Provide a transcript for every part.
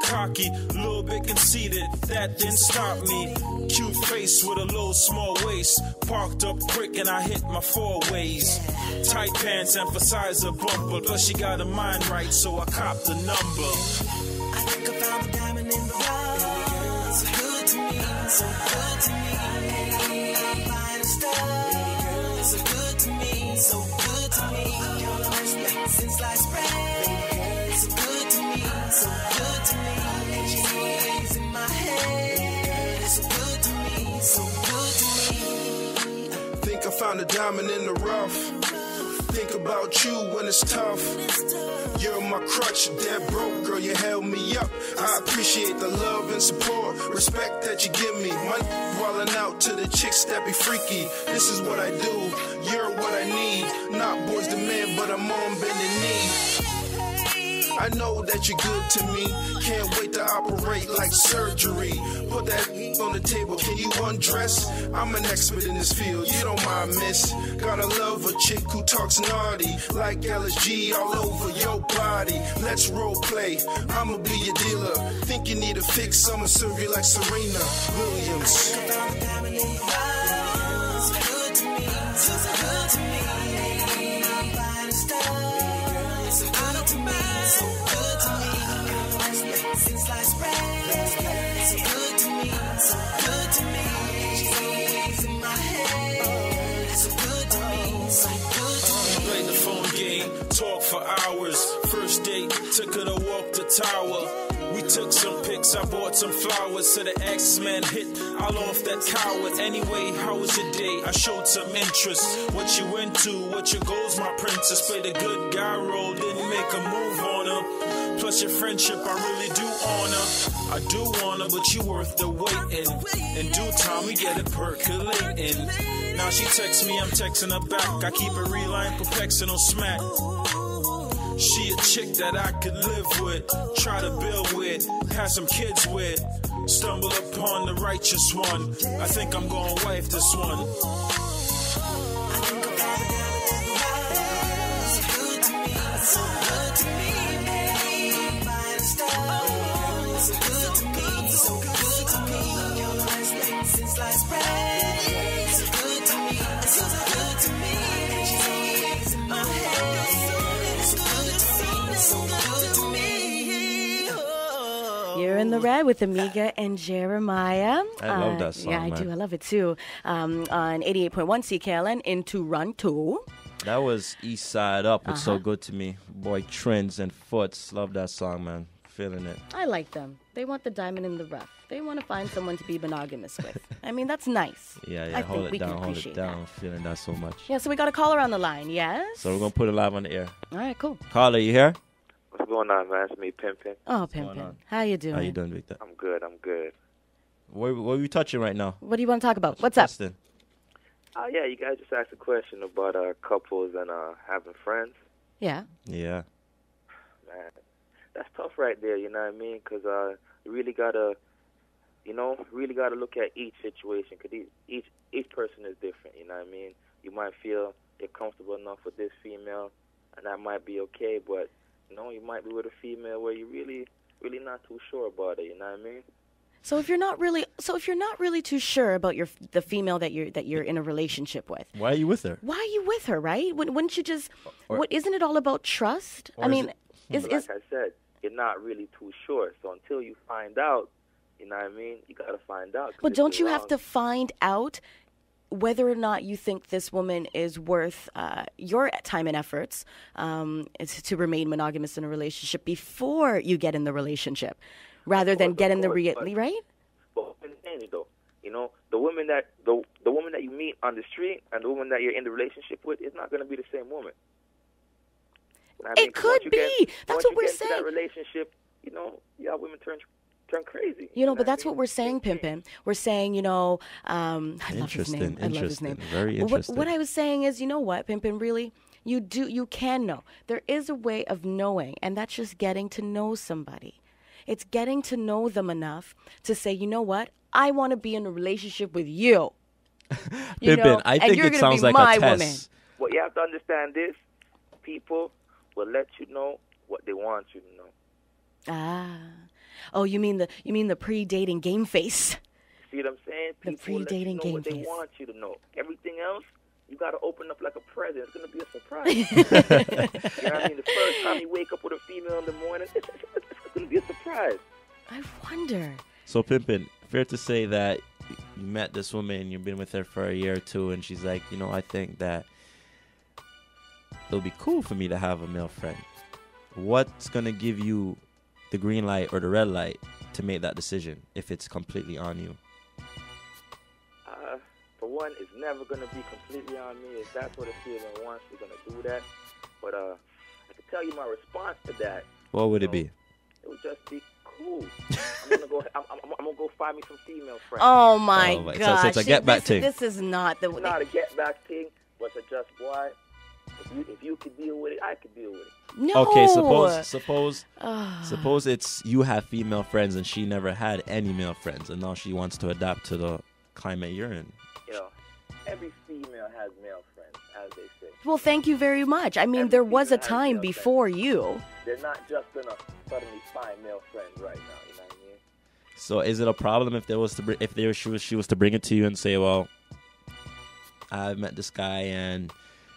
cocky, little bit conceited, that didn't stop me. Cute face with a little small waist, parked up quick and I hit my 4 ways. Tight pants emphasize a bumper, plus she got her mind right, so I copped the number. I think I found a diamond in the rough. So good to me, so good to me. I'm buying stuff. So good to me, so good to me. Since sliced bread. So good to me, so good to me. She's in my head. So good to me, so good to me. Think I found a diamond in the rough. Think about you when it's tough. You're my crutch, dead broke, girl, you held me up. I appreciate the love and support, respect that you give me. Money wildin' out to the chicks that be freaky. This is what I do, you're what I need. Not boys to men, but I'm on bending knee. I know that you're good to me. Can't wait to operate like surgery. Put that on the table, can you undress? I'm an expert in this field, you don't mind, miss. Gotta love a chick who talks naughty, like LSG all over your body. Let's role play, I'ma be your dealer. Think you need a fix, I'ma serve you like Serena Williams. So good to me, so good to me. I'm buying stuff. So good to me, so good to me. Since sliced bread. So good to me, so good to me. She's in my head. So good to me, so good to me. Play the phone game, talk for hours. First date, took her to walk the tower. We took some pics, I bought some flowers. To the X-Men hit, all off that coward. Anyway, how was your day? I showed some interest. What you into, what your goals, my princess. Played a good guy role, didn't make a move on her. Plus your friendship, I really do honor. I do want her, but you worth the waiting. In due time, we get it percolating. Now she texts me, I'm texting her back. I keep it real, I ain't perplexing on smack. She a chick that I could live with, try to build with, have some kids with. Stumble upon the righteous one. I think I'm gonna wife this one. I think I found a diamond in the rough. So good to me, so good to me. I'm buying stuff. So good to me, so good to me. Since sliced bread. So good to me, so good to me. She's in my head. So good to me. You're in the red with Amiga and Jeremiah. I love that song, Yeah, I man. do. I love it too. On 88.1 CKLN in Toronto. That was East Side Up. It's so good to me. Boy, Trends and Foots. Love that song, man. Feeling it. I like them. They want the diamond in the rough. They want to find someone to be monogamous with. I mean, that's nice. Yeah, I hold think we it can down, hold it appreciate down. that. Feeling that so much. Yeah, so we got a caller on the line. Yes? So we're going to put it live on the air. All right, cool. Caller, you here? What's going on, man? It's me, Pimpin. Oh, going Pimpin. on? How you doing? How you doing, Victor? I'm good. I'm good. What are we touching right now? What do you want to talk about? What's up? Justin. Yeah, you guys just asked a question about couples and having friends. Yeah. Yeah. Man, that's tough right there. You know what I mean? Because you really gotta look at each situation. Because each person is different. You know what I mean? You might feel you're comfortable enough with this female, and that might be okay. But you might be with a female where you really not too sure about it. You know what I mean? So if you're not really too sure about the female that you're in a relationship with, Why are you with her? why are you with her, right? Wouldn't you just? Or- Isn't it all about trust? Or I is mean, it- But like I said, you're not really too sure. So until you find out, you know what I mean? You gotta find out. 'Cause but if don't you you're have wrong- to find out whether or not you think this woman is worth your time and efforts is to remain monogamous in a relationship before you get in the relationship, rather than course, get of in the course, but- right? But I'm saying though, the woman that you meet on the street and the woman that you're in the relationship with is not going to be the same woman. You know what I mean? It 'Cause could once you be. That's once what you we're get into saying. That relationship, women turn crazy. But that's what we're saying, Pimpin. We're saying, I love his name. I love his name. Very What interesting. I was saying is, you know what, Pimpin, really, you can know. There is a way of knowing, and that's just getting to know somebody. It's getting to know them enough to say, you know what, I want to be in a relationship with you. Pimpin, I and think you're it gonna sounds be like my a woman. test. What you have to understand is, people will let you know what they want you to know. Ah. Oh, you mean the pre-dating game face? See what I'm saying? The People let you pre-dating know game what they face. want you to know. Everything else, you got to open up like a present. It's going to be a surprise. You know what I mean? The first time you wake up with a female in the morning, it's going to be a surprise. I wonder. So, Pimpin', fair to say that you met this woman, you've been with her for a year or two, and she's like, I think that it'll be cool for me to have a male friend. What's going to give you the green light or the red light to make that decision if it's completely on you? For one, it's never going to be completely on me. If that's what a feeling wants, we're going to do that. But I can tell you my response to that. What would it be? It would just be cool. I'm gonna go find me some female friends. Oh my So gosh! it's a get back thing. This is not the. It's not a get back thing, but it's just boy. If you could deal with it, I could deal with it. No. Okay, suppose it's you have female friends and she never had any male friends, and now she wants to adapt to the climate you're in. Every female has male friends, as they say. Well, thank you very much. I mean, Every there was a female has time male before you. They're not just gonna suddenly find male friends right now. You know what I mean? So is it a problem if she was to bring it to you and say, well, I met this guy and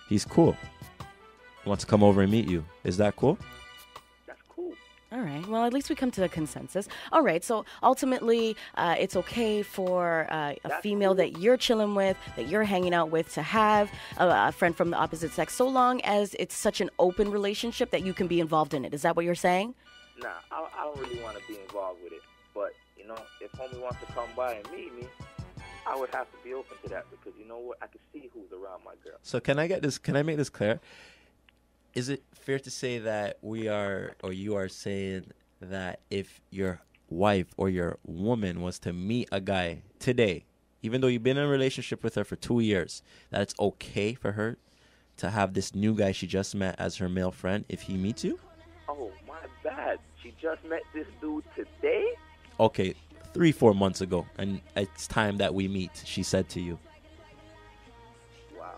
he's cool, wants to come over and meet you? Is that cool? That's cool. All right. Well, at least we come to a consensus. All right. So ultimately, it's okay for a female cool. that you're chilling with, that you're hanging out with, to have a friend from the opposite sex, so long as it's such an open relationship that you can be involved in it. Is that what you're saying? Nah, I don't really want to be involved with it. But, if homie wants to come by and meet me, I would have to be open to that because you know what? I can see who's around my girl. So can I make this clear? Is it fair to say that you are saying that if your wife or your woman was to meet a guy today, even though you've been in a relationship with her for 2 years, that it's okay for her to have this new guy she just met as her male friend if he meets you? Oh, my bad. She just met this dude today? Okay, 3-4 months ago, and it's time that we meet, she said to you. Wow.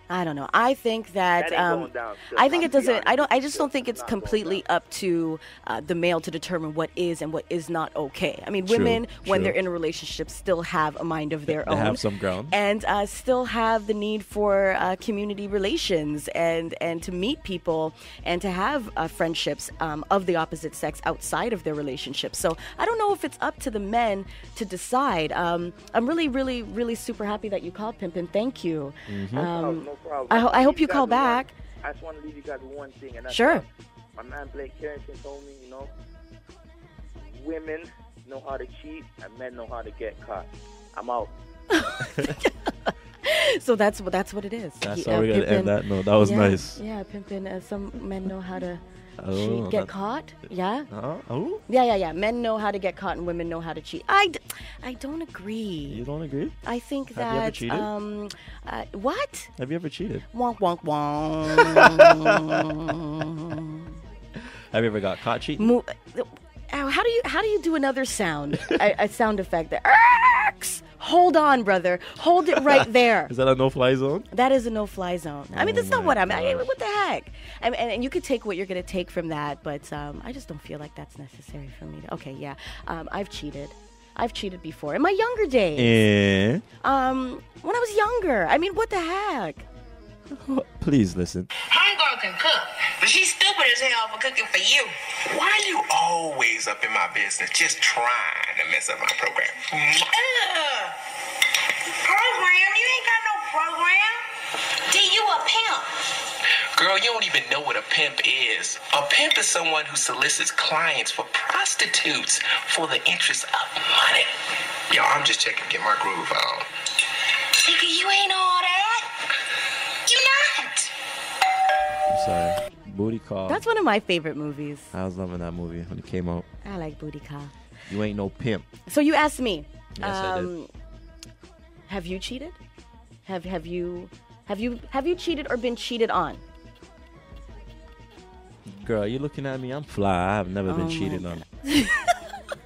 I don't know. I think that, That ain't going down still, I think I'll it be doesn't. honest. I just don't think It's it's not going completely down. up to the male to determine what is and what is not okay. I mean, True, women, when true. they're in a relationship, still have a mind of their They own. have some ground. And still have the need for community relations and to meet people and to have friendships of the opposite sex outside of their relationship. So I don't know if it's up to the men to decide. I'm really, really, really super happy that you called, Pimpin'. Thank you. No problem. I hope you guys call with back. I just want to leave you guys with one thing. And that's Sure. My man Blake Carrington told me, women know how to cheat and men know how to get caught. I'm out. So that's what it is. That's how we're going to end that. No, that was yeah, nice. Yeah, Pimpin'. Some men know how to Oh, cheat, get that- caught. Yeah. Oh, Yeah. Men know how to get caught and women know how to cheat. I don't agree. you don't agree? I think Have you ever that cheated? what? Have you ever cheated? Wonk wonk wonk. Have you ever got caught cheating? How do you do another sound? a sound effect that irks. Hold on, brother. Hold it right there. Is that a no-fly zone? That is a no-fly zone. I mean, Oh that's not my what I mean. gosh. What the heck? And you could take what you're going to take from that, but I just don't feel like that's necessary for me to. Okay, yeah. I've cheated. I've cheated before in my younger days. Eh? When I was younger. I mean, what the heck? Please listen. Homegirl can cook, but she's stupid as hell for cooking for you. Why are you always up in my business, just trying to mess up my program? Ugh. Program? You ain't got no program. D, you a pimp. Girl, you don't even know what a pimp is. A pimp is someone who solicits clients for prostitutes for the interest of money. Yo, I'm just checking to get my groove on. Nigga, you ain't all that. You not. I'm sorry. Booty Call. That's one of my favorite movies. I was loving that movie when it came out. I like Booty Call. You ain't no pimp. So you asked me. Yes, I did. Have you cheated? Have you cheated or been cheated on? Girl, you looking at me? I'm fly. I've never been Oh cheated my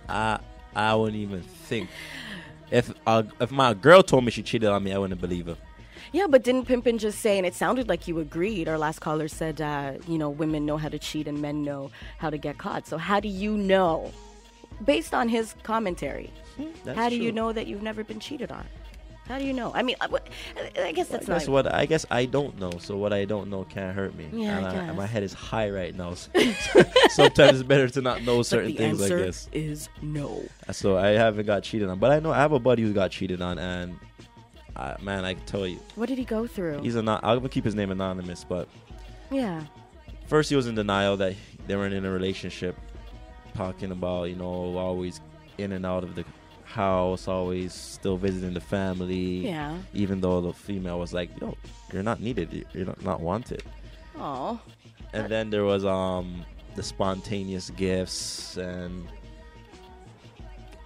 on. I wouldn't even think. If my girl told me she cheated on me, I wouldn't believe her. Yeah, but didn't Pimpin just say, and it sounded like you agreed, our last caller said, women know how to cheat and men know how to get caught. So how do you know, based on his commentary, That's how do you true. know that you've never been cheated on? How do you know? I mean, I guess that's That's not... what I guess I don't know. So what I don't know can't hurt me. Yeah, and I guess. my head is high right now. So sometimes it's better to not know certain the things like answer this. is no. So I haven't got cheated on, but I know I have a buddy who got cheated on, and man, I can tell you, What did he go through? I'm gonna keep his name anonymous, but Yeah. first he was in denial that they weren't in a relationship, talking about always in and out of the house, always still visiting the family. Yeah. Even though the female was like, "Yo, you're not needed. You're not wanted." Oh. And then there was the spontaneous gifts and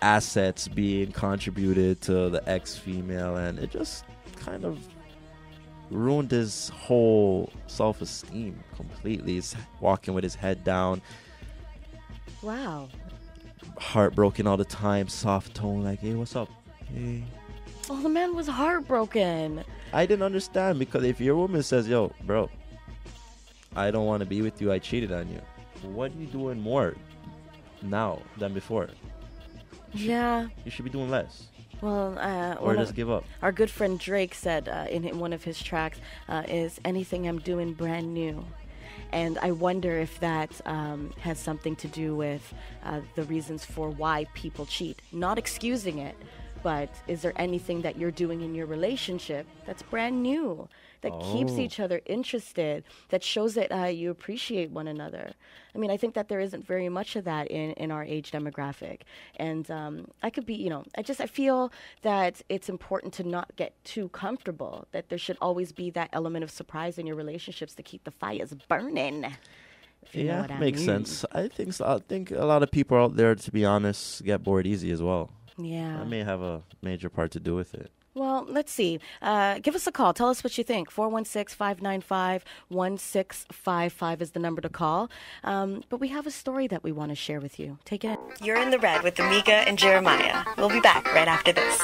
assets being contributed to the ex-female, and it just kind of ruined his whole self-esteem completely. He's walking with his head down, Wow. heartbroken all the time, soft tone, like, "Hey, what's up? Hey." Oh, the man was heartbroken. I didn't understand, because if your woman says, "Yo, bro, I don't want to be with you, I cheated on you," what are you doing more now than before? Yeah. You should be doing less. Well, Or just give up. Our good friend Drake said in one of his tracks, is anything I'm doing brand new. And I wonder if that has something to do with the reasons for why people cheat. Not excusing it, but is there anything that you're doing in your relationship that's brand new, that keeps Oh. each other interested, that shows that you appreciate one another? I mean, I think that there isn't very much of that in our age demographic. And I could be, I feel that it's important to not get too comfortable, that there should always be that element of surprise in your relationships to keep the fires burning. If you know Yeah, what I makes mean. sense. I think so. I think a lot of people out there, to be honest, get bored easy as well. Yeah. That may have a major part to do with it. Well, let's see. Give us a call. Tell us what you think. 416-595-1655 is the number to call. But we have a story that we want to share with you. Take it in. You're in the red with Amika and Jeremiah. We'll be back right after this.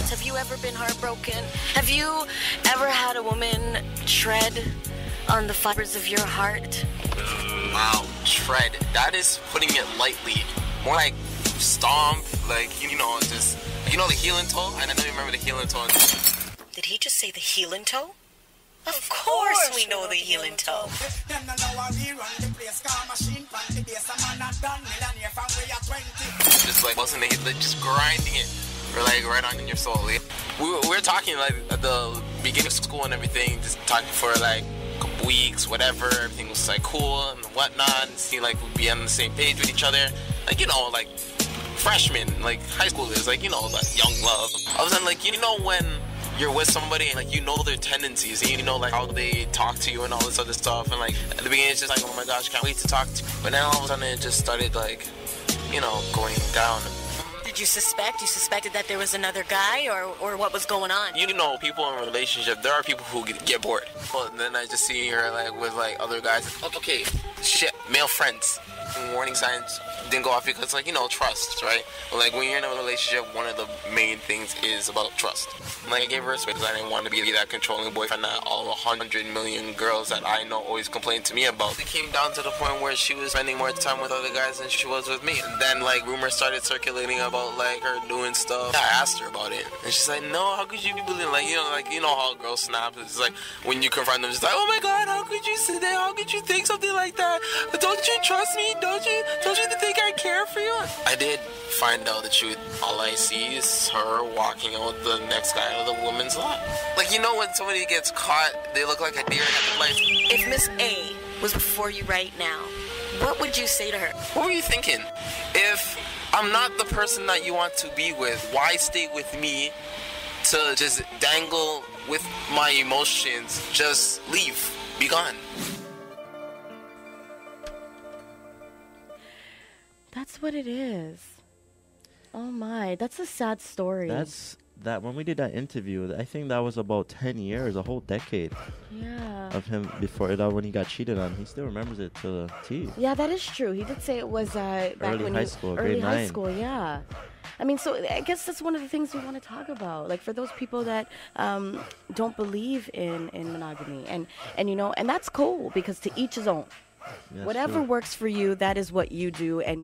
Have you ever been heartbroken? Have you ever had a woman tread on the fibers of your heart? Wow, tread. That is putting it lightly. More like stomp, like, just, the healing toe? And I know you remember the healing toe. Did he just say the healing toe? Of course we know the healing toe. Just like, wasn't it, like, just grinding it, or like right on in your soul. We were talking like at the beginning of school and everything, just talking for like a couple weeks, whatever. Everything was like cool and whatnot. And seemed like we'd be on the same page with each other. Like, like freshmen, like high schoolers, like, that young love. I was like, when you're with somebody and like their tendencies, and like how they talk to you and all this other stuff, and like at the beginning it's just like, oh my gosh, can't wait to talk to you. But then all of a sudden it just started like, going down. Did you suspected that there was another guy, or what was going on? People in a relationship, there are people who get bored. Well, then I just see her like with like other guys. Okay, shit, male friends. Warning signs didn't go off because trust, right? Like when you're in a relationship, one of the main things is about trust. Like I gave her respect because I didn't want to be that controlling boyfriend that all 100 million girls that I know always complain to me about. It came down to the point where she was spending more time with other guys than she was with me. And then like rumors started circulating about like her doing stuff. I asked her about it, and she's like, "No, how could you be believing?" Like how girls snap. It's like when you confront them, it's like, "Oh my God, how could you say that? How could you think something like that? But don't you trust me? Don't you think I care for you?" I did find out the truth. All I see is her walking out with the next guy out of the woman's lot. Like, when somebody gets caught, they look like a deer in headlights. If Miss A was before you right now, what would you say to her? What were you thinking? If I'm not the person that you want to be with, why stay with me to just dangle with my emotions? Just leave. Be gone. That's what it is. Oh my, that's a sad story. That's that when we did that interview, I think that was about 10 years, a whole decade yeah. of him before that, when he got cheated on. He still remembers it to the T. Yeah, that is true. He did say it was back Early when high school, early grade high 9. school. Yeah. I mean, so I guess that's one of the things we want to talk about. Like for those people that don't believe in monogamy, and you know, and that's cool because to each his own. That's Whatever true. works for you, that is what you do, and